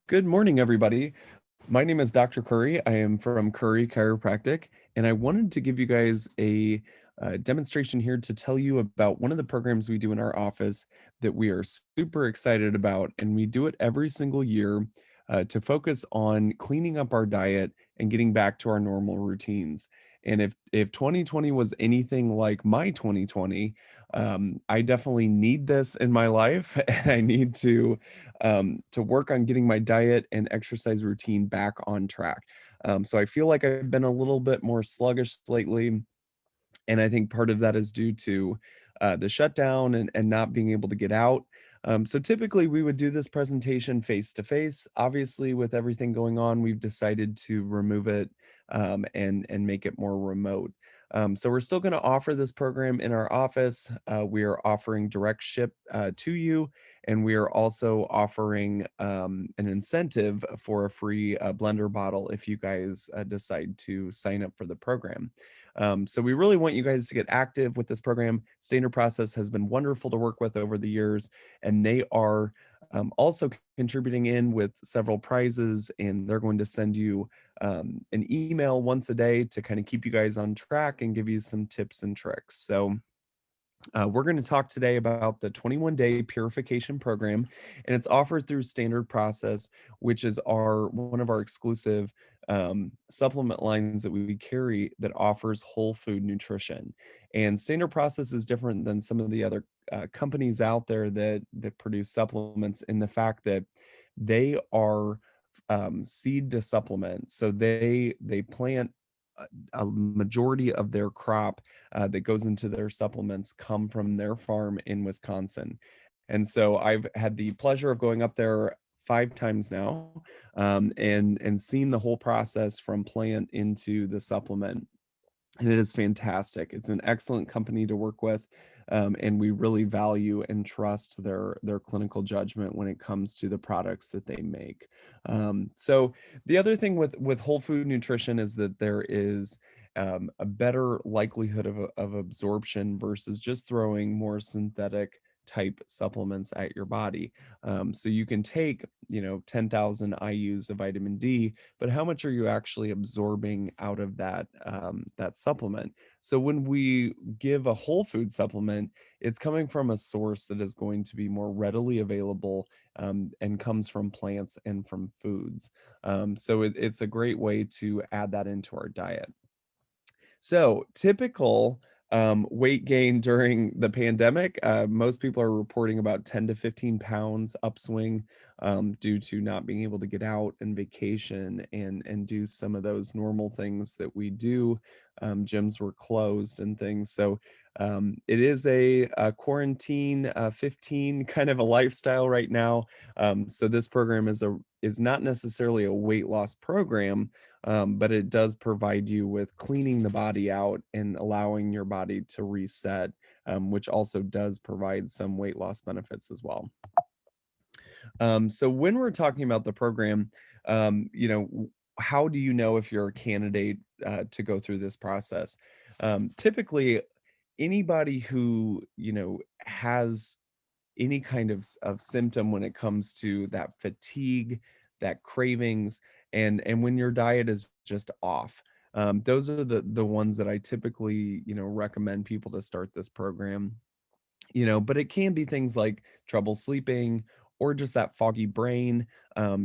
Good morning, everybody. My name is Dr. Curry. I am from Curry Chiropractic, and I wanted to give you guys a demonstration here to tell you about one of the programs we do in our office that we are super excited about. And we do it every single year to focus on cleaning up our diet and getting back to our normal routines. And if 2020 was anything like my 2020, I definitely need this in my life, and I need to work on getting my diet and exercise routine back on track. So I feel like I've been a little bit more sluggish lately, and I think part of that is due to the shutdown and not being able to get out. So typically we would do this presentation face to face. Obviously, with everything going on, we've decided to remove it and make it more remote. So we're still going to offer this program in our office. We are offering direct ship to you, and we are also offering an incentive for a free blender bottle if you guys decide to sign up for the program. So we really want you guys to get active with this program. Standard Process has been wonderful to work with over the years, and they are also contributing in with several prizes, and they're going to send you an email once a day to kind of keep you guys on track and give you some tips and tricks. So we're going to talk today about the 21-day purification program, and it's offered through Standard Process, which is one of our exclusive supplement lines that we carry that offers whole food nutrition. And Standard Process is different than some of the other companies out there that produce supplements in the fact that they are seed to supplement. So they plant a majority of their crop that goes into their supplements come from their farm in Wisconsin. And so I've had the pleasure of going up there 5 times now, and seen the whole process from plant into the supplement. And it is fantastic. It's an excellent company to work with. And we really value and trust their clinical judgment when it comes to the products that they make. So the other thing with whole food nutrition is that there is a better likelihood of absorption versus just throwing more synthetic type supplements at your body. So you can take, 10,000 IUs of vitamin D, but how much are you actually absorbing out of that supplement? So when we give a whole food supplement, it's coming from a source that is going to be more readily available, and comes from plants and from foods. So it's a great way to add that into our diet. So typical weight gain during the pandemic, most people are reporting about 10 to 15 pounds upswing due to not being able to get out and vacation and do some of those normal things that we do. Gyms were closed and things. So it is a quarantine 15 kind of a lifestyle right now. So this program is not necessarily a weight loss program, but it does provide you with cleaning the body out and allowing your body to reset, which also does provide some weight loss benefits as well. So when we're talking about the program, how do you know if you're a candidate to go through this process? Typically, anybody who has any kind of symptom when it comes to that fatigue, that cravings, and when your diet is just off. Those are the ones that I typically, recommend people to start this program. But it can be things like trouble sleeping or just that foggy brain,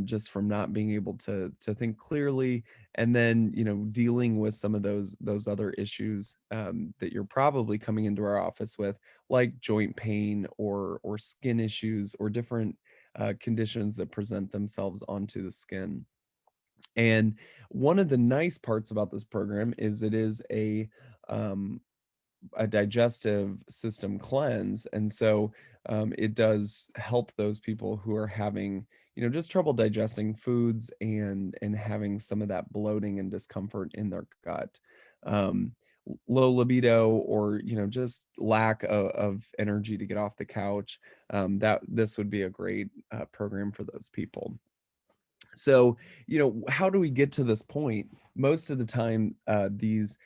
just from not being able to think clearly, and then dealing with some of those other issues that you're probably coming into our office with, like joint pain or skin issues or different conditions that present themselves onto the skin. And one of the nice parts about this program is it is um, a digestive system cleanse. And so it does help those people who are having, just trouble digesting foods and having some of that bloating and discomfort in their gut. Um, Low libido, or just lack of energy to get off the couch, that this would be a great program for those people. So how do we get to this point? Most of the time, these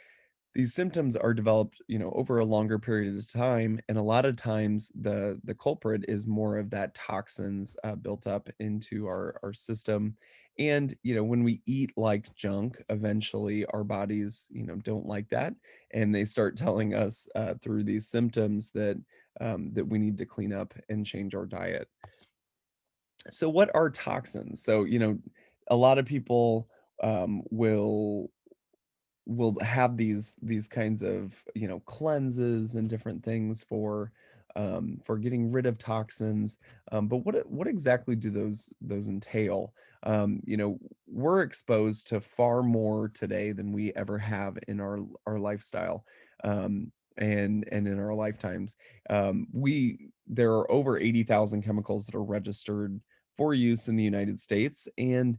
These symptoms are developed, over a longer period of time, and a lot of times the culprit is more of that toxins built up into our system. And when we eat like junk, eventually our bodies don't like that, and they start telling us through these symptoms that we need to clean up and change our diet. So what are toxins? So a lot of people will have these kinds of cleanses and different things for getting rid of toxins. But what exactly do those entail? We're exposed to far more today than we ever have in our lifestyle, and in our lifetimes. We There are over 80,000 chemicals that are registered for use in the United States, and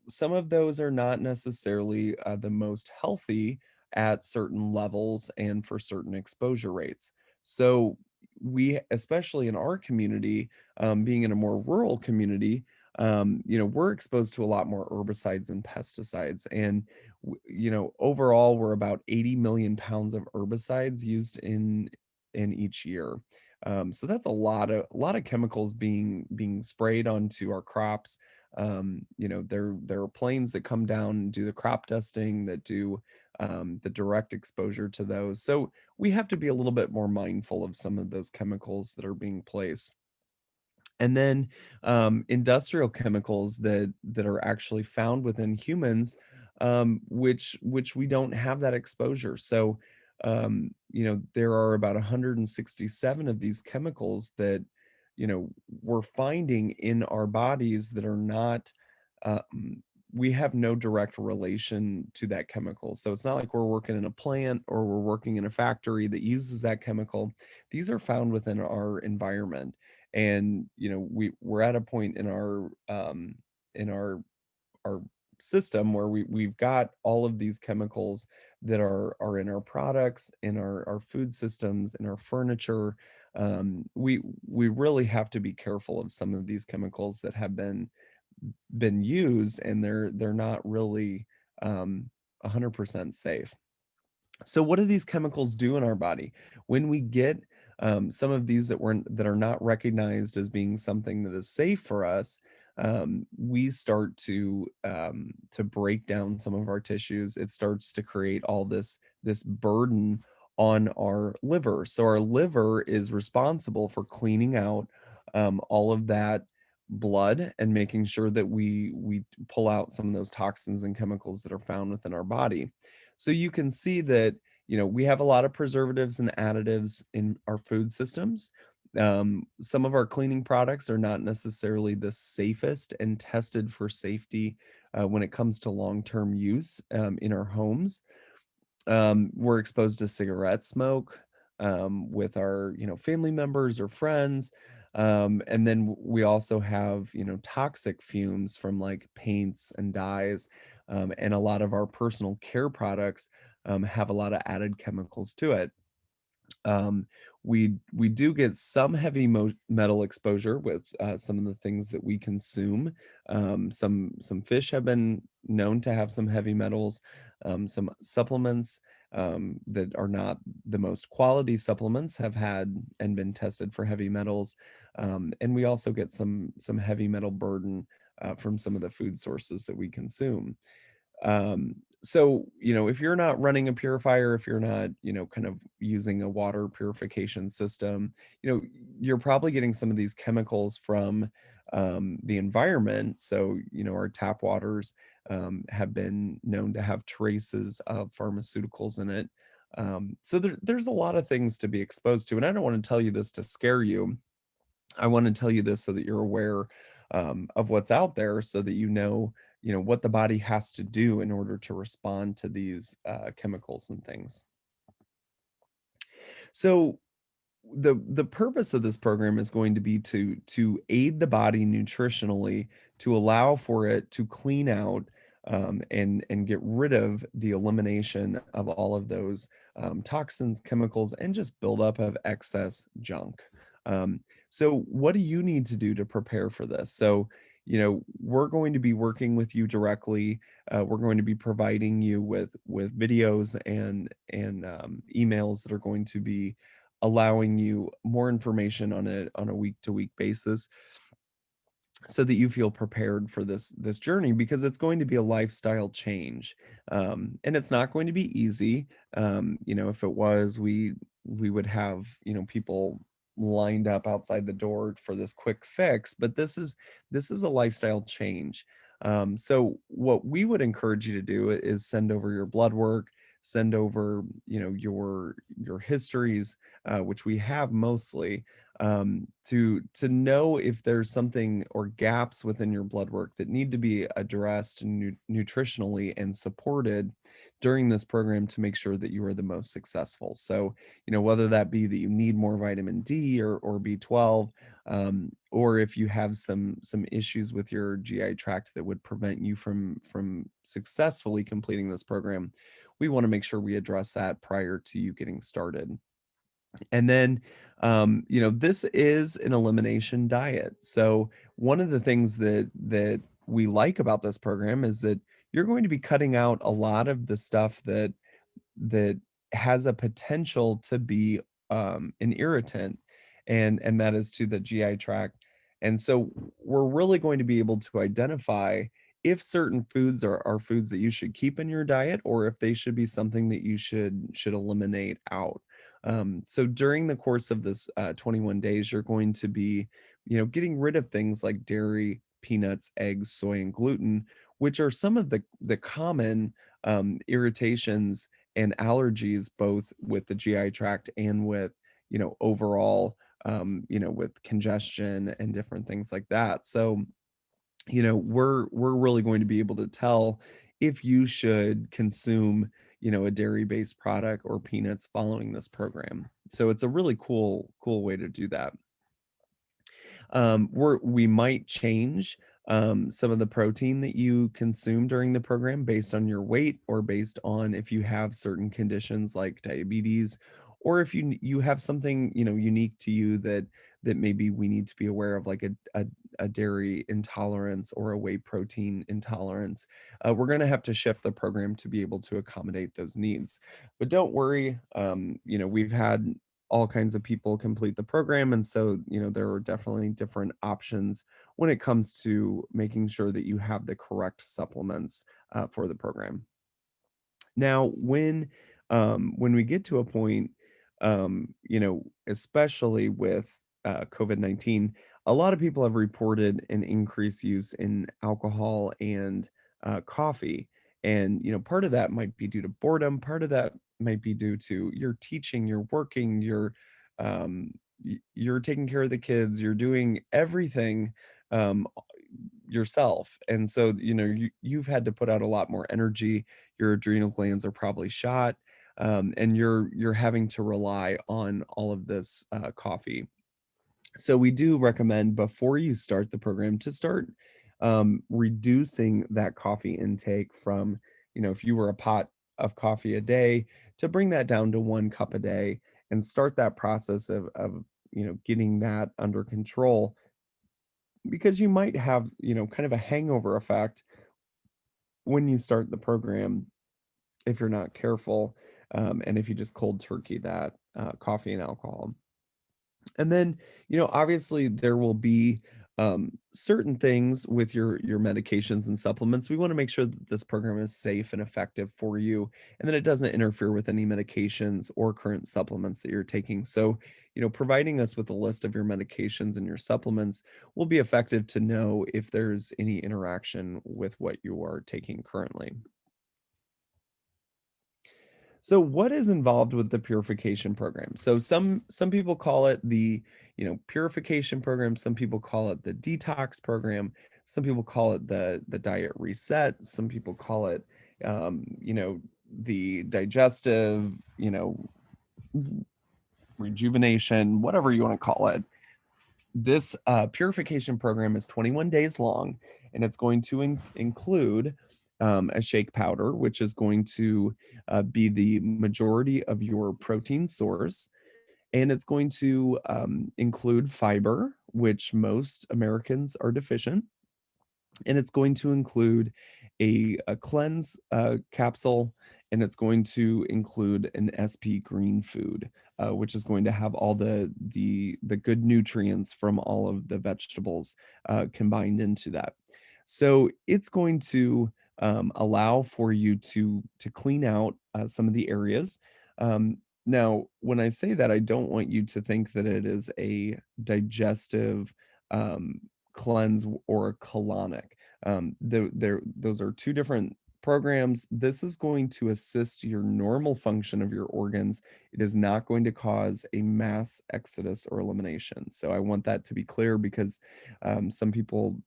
some of those are not necessarily the most healthy at certain levels and for certain exposure rates. So we, especially in our community, being in a more rural community, we're exposed to a lot more herbicides and pesticides. And overall, we're about 80 million pounds of herbicides used in each year. So that's a lot of chemicals being sprayed onto our crops. There are planes that come down and do the crop dusting, that do the direct exposure to those. So we have to be a little bit more mindful of some of those chemicals that are being placed. And then industrial chemicals that are actually found within humans, which we don't have that exposure. So there are about 167 of these chemicals that we're finding in our bodies that are not, we have no direct relation to that chemical. So it's not like we're working in a plant or we're working in a factory that uses that chemical. These are found within our environment. And we're at a point in our system where we've got all of these chemicals that are in our products, in our food systems, in our furniture. We really have to be careful of some of these chemicals that have been used, and they're not really 100% safe. So what do these chemicals do in our body? When we get some of these that are not recognized as being something that is safe for us, we start to break down some of our tissues. It starts to create all this burden on our liver. So our liver is responsible for cleaning out all of that blood and making sure that we pull out some of those toxins and chemicals that are found within our body. So you can see that, we have a lot of preservatives and additives in our food systems. Some of our cleaning products are not necessarily the safest and tested for safety when it comes to long-term use in our homes. We're exposed to cigarette smoke with our family members or friends. And then we also have toxic fumes from like paints and dyes, and a lot of our personal care products have a lot of added chemicals to it. um, we do get some heavy metal exposure with some of the things that we consume. Some fish have been known to have some heavy metals. Some supplements that are not the most quality supplements have had and been tested for heavy metals. And we also get some heavy metal burden from some of the food sources that we consume. So, if you're not running a purifier, if you're not, kind of using a water purification system, you're probably getting some of these chemicals from the environment. So, our tap waters have been known to have traces of pharmaceuticals in it. So there's a lot of things to be exposed to. And I don't want to tell you this to scare you. I want to tell you this so that you're aware of what's out there, so that what the body has to do in order to respond to these chemicals and things. So the purpose of this program is going to be to aid the body nutritionally, to allow for it to clean out and get rid of the elimination of all of those toxins, chemicals, and just buildup of excess junk. Um, so what do you need to do to prepare for this? So we're going to be working with you directly. We're going to be providing you with videos and emails that are going to be allowing you more information on a week to week basis, so that you feel prepared for this journey, because it's going to be a lifestyle change, and it's not going to be easy. If it was, we would have people lined up outside the door for this quick fix, but this is a lifestyle change. So what we would encourage you to do is send over your blood work, send over your histories, which we have mostly, to know if there's something or gaps within your blood work that need to be addressed nutritionally and supported during this program to make sure that you are the most successful. So, whether that be that you need more vitamin D or B12, or if you have some issues with your GI tract that would prevent you from successfully completing this program, we want to make sure we address that prior to you getting started. And then, this is an elimination diet. So one of the things that we like about this program is that you're going to be cutting out a lot of the stuff that has a potential to be an irritant, and that is to the GI tract. And so we're really going to be able to identify if certain foods are foods that you should keep in your diet, or if they should be something that you should eliminate out. So during the course of this 21 days, you're going to be, getting rid of things like dairy, peanuts, eggs, soy, and gluten, which are some of the common irritations and allergies, both with the GI tract and with, overall, with congestion and different things like that. So, we're really going to be able to tell if you should consume, a dairy-based product or peanuts following this program. So it's a really cool way to do that. We might change some of the protein that you consume during the program based on your weight, or based on if you have certain conditions like diabetes, or if you have something unique to you that maybe we need to be aware of, like a dairy intolerance or a whey protein intolerance. We're going to have to shift the program to be able to accommodate those needs. But don't worry, we've had all kinds of people complete the program. And so, there are definitely different options when it comes to making sure that you have the correct supplements for the program. Now, when we get to a point, especially with COVID-19, a lot of people have reported an increased use in alcohol and coffee. And, part of that might be due to boredom. Part of that might be due to you're teaching, you're working, um, you're taking care of the kids, you're doing everything um, yourself. And so, you've had to put out a lot more energy. Your adrenal glands are probably shot, and you're having to rely on all of this coffee. So we do recommend, before you start the program, to start reducing that coffee intake from, if you were a pot of coffee a day, to bring that down to 1 cup a day, and start that process of getting that under control, because you might have, kind of a hangover effect when you start the program if you're not careful, and if you just cold turkey that coffee and alcohol. And then, obviously there will be certain things with your medications and supplements. We want to make sure that this program is safe and effective for you, and that it doesn't interfere with any medications or current supplements that you're taking. So, providing us with a list of your medications and your supplements will be effective to know if there's any interaction with what you are taking currently. So what is involved with the purification program? So some people call it the, purification program, some people call it the detox program, some people call it the diet reset, some people call it the digestive, rejuvenation, whatever you want to call it. This purification program is 21 days long, and it's going to include a shake powder, which is going to be the majority of your protein source. And it's going to include fiber, which most Americans are deficient. And it's going to include a cleanse capsule, and it's going to include an SP green food, which is going to have all the good nutrients from all of the vegetables combined into that. So it's going to allow for you to clean out some of the areas. Now, when I say that, I don't want you to think that it is a digestive um, cleanse or a colonic. Those are two different programs. This is going to assist your normal function of your organs. It is not going to cause a mass exodus or elimination. So I want that to be clear because some people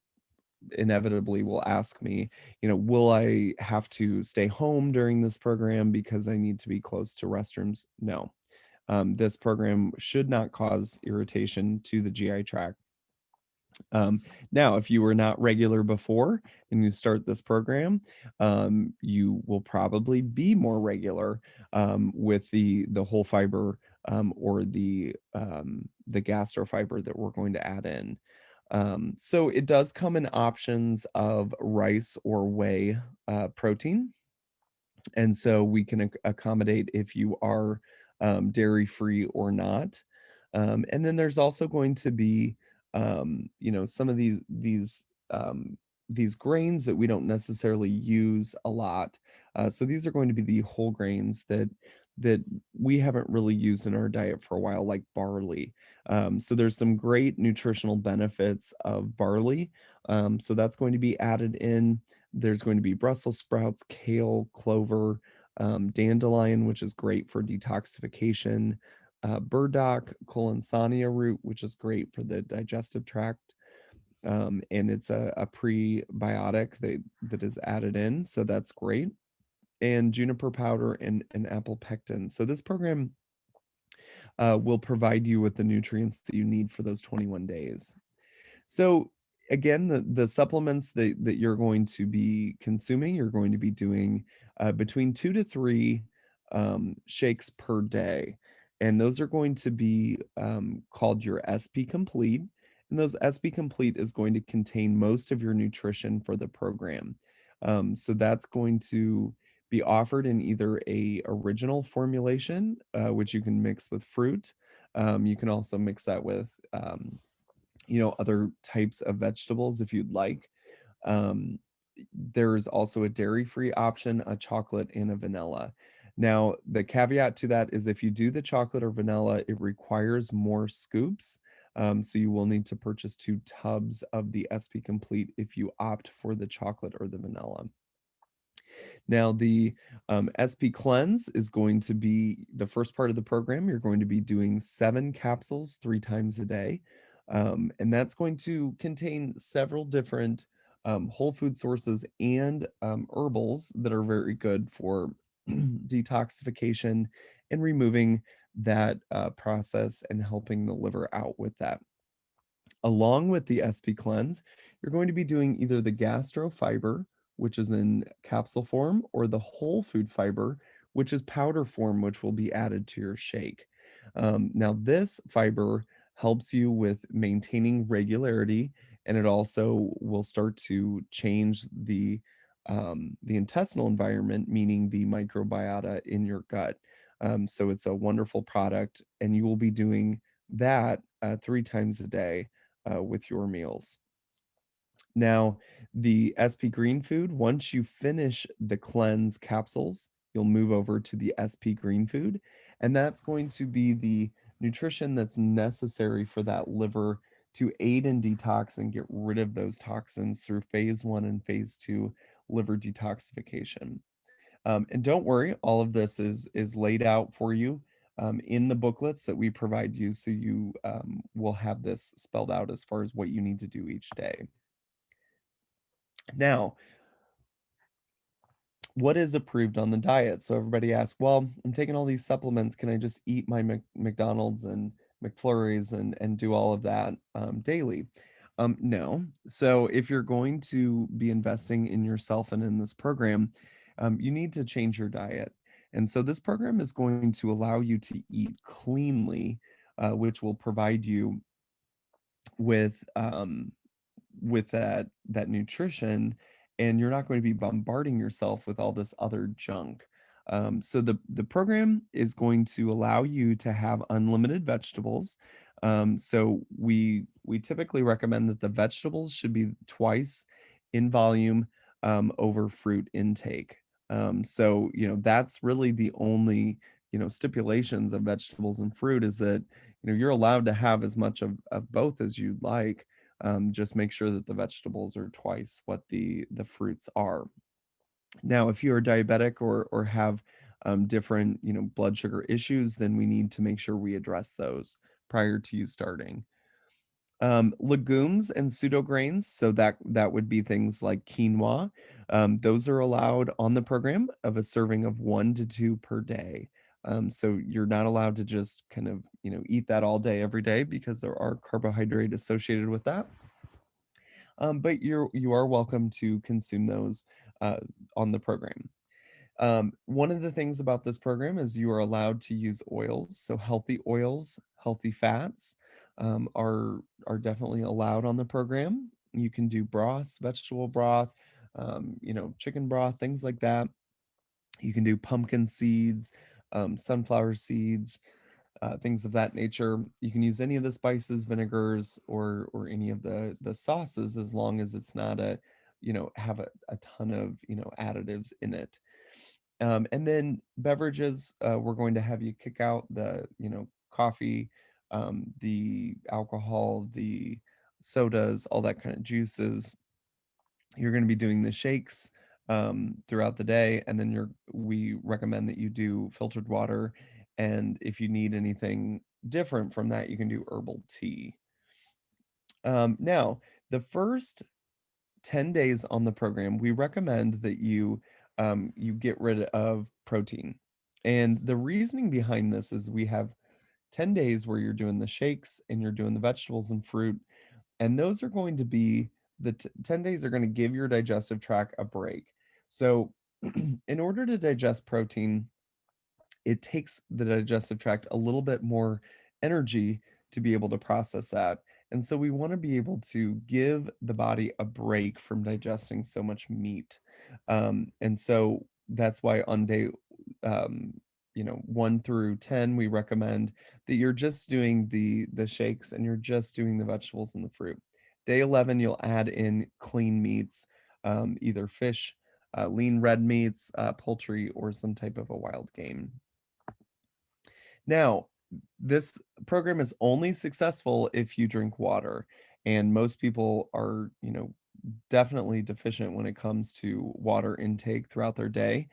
inevitably will ask me, will I have to stay home during this program because I need to be close to restrooms? No. This program should not cause irritation to the GI tract. Um, Now, if you were not regular before and you start this program, you will probably be more regular with the whole fiber or the gastrofiber that we're going to add in. So it does come in options of rice or whey protein, and so we can accommodate if you are dairy free or not. And then there's also going to be some of these grains that we don't necessarily use a lot. So these are going to be the whole grains that we haven't really used in our diet for a while, like barley. So there's some great nutritional benefits of barley. So that's going to be added in. There's going to be Brussels sprouts, kale, clover, dandelion, which is great for detoxification, burdock, colonsania root, which is great for the digestive tract. And it's a prebiotic that is added in, so that's great. And juniper powder and apple pectin. So this program will provide you with the nutrients that you need for those 21 days. So again, the supplements that you're going to be consuming, you're going to be doing between 2 to 3 shakes per day, and those are going to be called your SP Complete. And those SP Complete is going to contain most of your nutrition for the program. So that's going to be offered in either a original formulation, which you can mix with fruit. You can also mix that with other types of vegetables if you'd like. Um, there's also a dairy-free option, a chocolate, and a vanilla. Now, the caveat to that is if you do the chocolate or vanilla, it requires more scoops. So you will need to purchase 2 tubs of the SP Complete if you opt for the chocolate or the vanilla. Now, the SP Cleanse is going to be the first part of the program. You're going to be doing 7 capsules 3 times a day. And that's going to contain several different whole food sources and herbals that are very good for detoxification and removing that process and helping the liver out with that. Along with the SP Cleanse, you're going to be doing either the gastro fiber, which is in capsule form, or the whole food fiber, which is powder form, which will be added to your shake. Now, this fiber helps you with maintaining regularity, and it also will start to change the intestinal environment, meaning the microbiota in your gut. So it's a wonderful product, and you will be doing that 3 times a day with your meals. Now, the SP Green Food, once you finish the cleanse capsules, you'll move over to the SP Green Food, and that's going to be the nutrition that's necessary for that liver to aid in detox and get rid of those toxins through phase 1 and phase 2 liver detoxification. And don't worry, all of this is laid out for you in the booklets that we provide you, so you will have this spelled out as far as what you need to do each day. Now, what is approved on the diet? So everybody asks, well, I'm taking all these supplements. Can I just eat my McDonald's and McFlurries and do all of that daily? No. So if you're going to be investing in yourself and in this program, you need to change your diet. And so this program is going to allow you to eat cleanly, which will provide you with with that nutrition, and you're not going to be bombarding yourself with all this other junk. So the program is going to allow you to have unlimited vegetables. So we typically recommend that the vegetables should be twice in volume over fruit intake. So that's really the only stipulations of vegetables and fruit is that you're allowed to have as much of both as you'd like. Just make sure that the vegetables are twice what the fruits are. Now, if you're diabetic or have different blood sugar issues, then we need to make sure we address those prior to you starting. Legumes and pseudo grains, so that would be things like quinoa. Those are allowed on the program of a serving of 1 to 2 per day. So you're not allowed to just kind of eat that all day every day because there are carbohydrate associated with that. But you are welcome to consume those uh, on the program. One of the things about this program is you are allowed to use oils. So healthy oils, healthy fats are definitely allowed on the program. You can do broths, vegetable broth, chicken broth, things like that. You can do pumpkin seeds, sunflower seeds, things of that nature. You can use any of the spices, vinegars, or any of the sauces as long as it's not have a ton of additives in it. And then beverages, we're going to have you kick out the, coffee, the alcohol, the sodas, all that kind of juices. You're going to be doing the shakes throughout the day, and then we recommend that you do filtered water. And if you need anything different from that, you can do herbal tea. Now, the first 10 days on the program, we recommend that you get rid of protein. And the reasoning behind this is we have 10 days where you're doing the shakes and you're doing the vegetables and fruit, and those are going to be 10 days are going to give your digestive tract a break. So, in order to digest protein, it takes the digestive tract a little bit more energy to be able to process that. And so we want to be able to give the body a break from digesting so much meat. And so that's why on day 1 through 10, we recommend that you're just doing the shakes and you're just doing the vegetables and the fruit. Day 11, you'll add in clean meats, either fish, lean red meats, poultry, or some type of a wild game. Now, this program is only successful if you drink water, and most people are, definitely deficient when it comes to water intake throughout their day.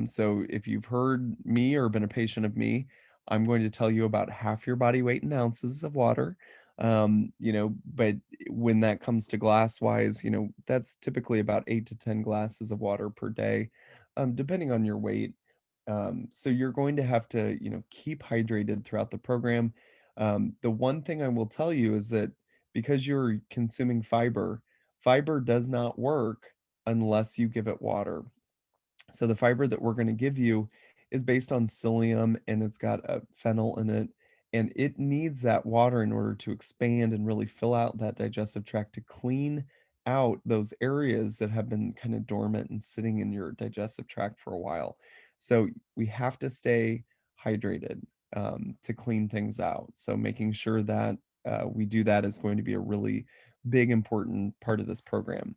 So if you've heard me or been a patient of me, I'm going to tell you about half your body weight in ounces of water. But when that comes to glass wise, that's typically about 8 to 10 glasses of water per day, depending on your weight. So you're going to have to, keep hydrated throughout the program. The one thing I will tell you is that because you're consuming fiber does not work unless you give it water. So the fiber that we're going to give you is based on psyllium and it's got a phenol in it. And it needs that water in order to expand and really fill out that digestive tract to clean out those areas that have been kind of dormant and sitting in your digestive tract for a while. So we have to stay hydrated to clean things out. So making sure that we do that is going to be a really big, important part of this program.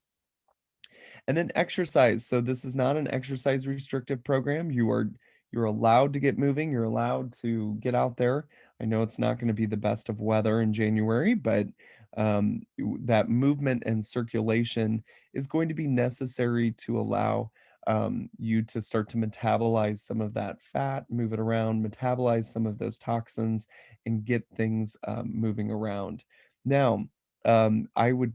And then exercise. So this is not an exercise restrictive program. You're allowed to get moving. You're allowed to get out there. I know it's not going to be the best of weather in January, but that movement and circulation is going to be necessary to allow you to start to metabolize some of that fat, move it around, metabolize some of those toxins, and get things moving around. Now, I would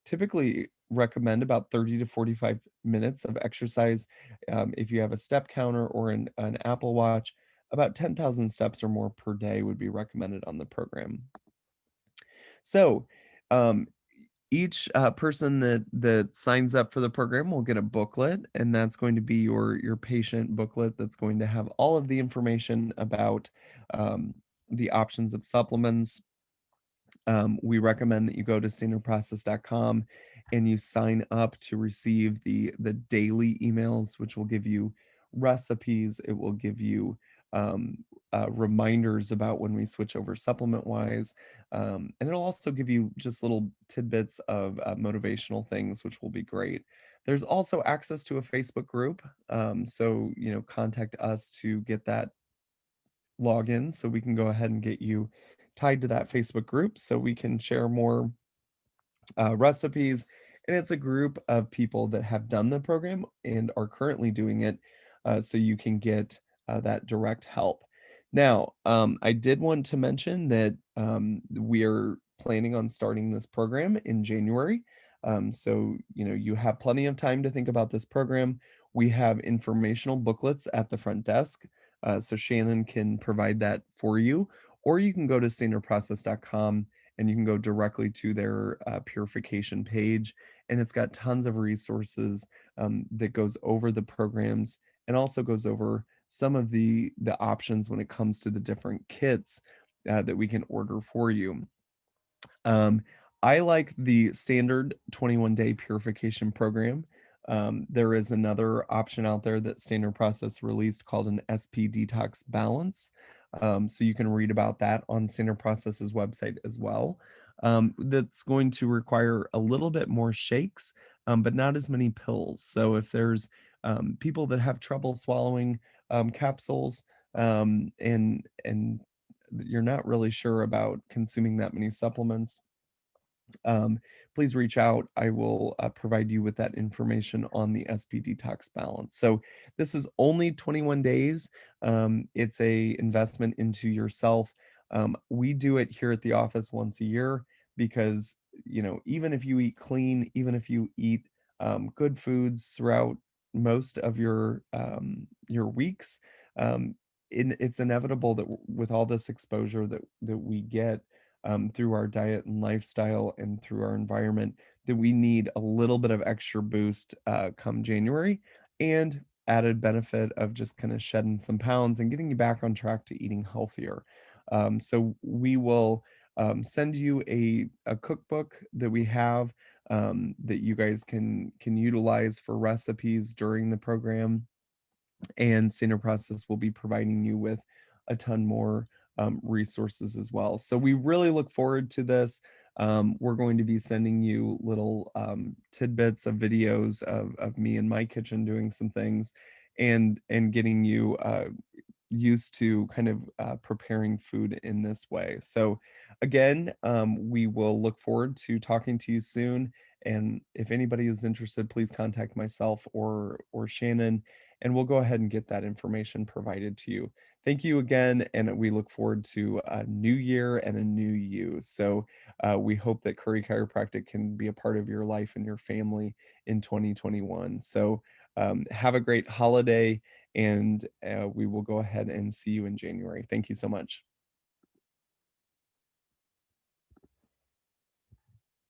typically recommend about 30 to 45 minutes of exercise. If you have a step counter or an Apple Watch, about 10,000 steps or more per day would be recommended on the program. So, um, each person that signs up for the program will get a booklet, and that's going to be your patient booklet. That's going to have all of the information about um, the options of supplements, We recommend that you go to standardprocess.com and you sign up to receive the daily emails, which will give you recipes. It will give you reminders about when we switch over supplement wise, and it'll also give you just little tidbits of motivational things, which will be great. There's also access to a Facebook group, so contact us to get that login, so we can go ahead and get you tied to that Facebook group so we can share more recipes. And it's a group of people that have done the program and are currently doing it, so you can get that direct help. Now, I did want to mention that we are planning on starting this program in January. So, you have plenty of time to think about this program. We have informational booklets at the front desk, so Shannon can provide that for you, or you can go to standardprocess.com and you can go directly to their purification page, and it's got tons of resources that goes over the programs and also goes over some of the options when it comes to the different kits that we can order for you. um, I like the standard 21-day purification program. There is another option out there that Standard Process released called an SP Detox Balance. So you can read about that on Standard Process's website as well. That's going to require a little bit more shakes, but not as many pills. So if there's people that have trouble swallowing capsules, and you're not really sure about consuming that many supplements, um, please reach out. I will provide you with that information on the SP Detox Balance. So this is only 21 days. It's a investment into yourself. We do it here at the office once a year because even if you eat clean, even if you eat good foods throughout most of your weeks, um, it's inevitable that with all this exposure that we get through our diet and lifestyle and through our environment, that we need a little bit of extra boost come January, and added benefit of just kind of shedding some pounds and getting you back on track to eating healthier. So we will send you a cookbook that we have, that you guys can utilize for recipes during the program, and Standard Process will be providing you with a ton more resources as well. So we really look forward to this. We're going to be sending you little tidbits of videos of me in my kitchen doing some things, and getting you used to kind of preparing food in this way. So again, we will look forward to talking to you soon. And if anybody is interested, please contact myself or Shannon, and we'll go ahead and get that information provided to you. Thank you again, and we look forward to a new year and a new you. So we hope that Curry Chiropractic can be a part of your life and your family in 2021. So have a great holiday, and we will go ahead and see you in January. Thank you so much.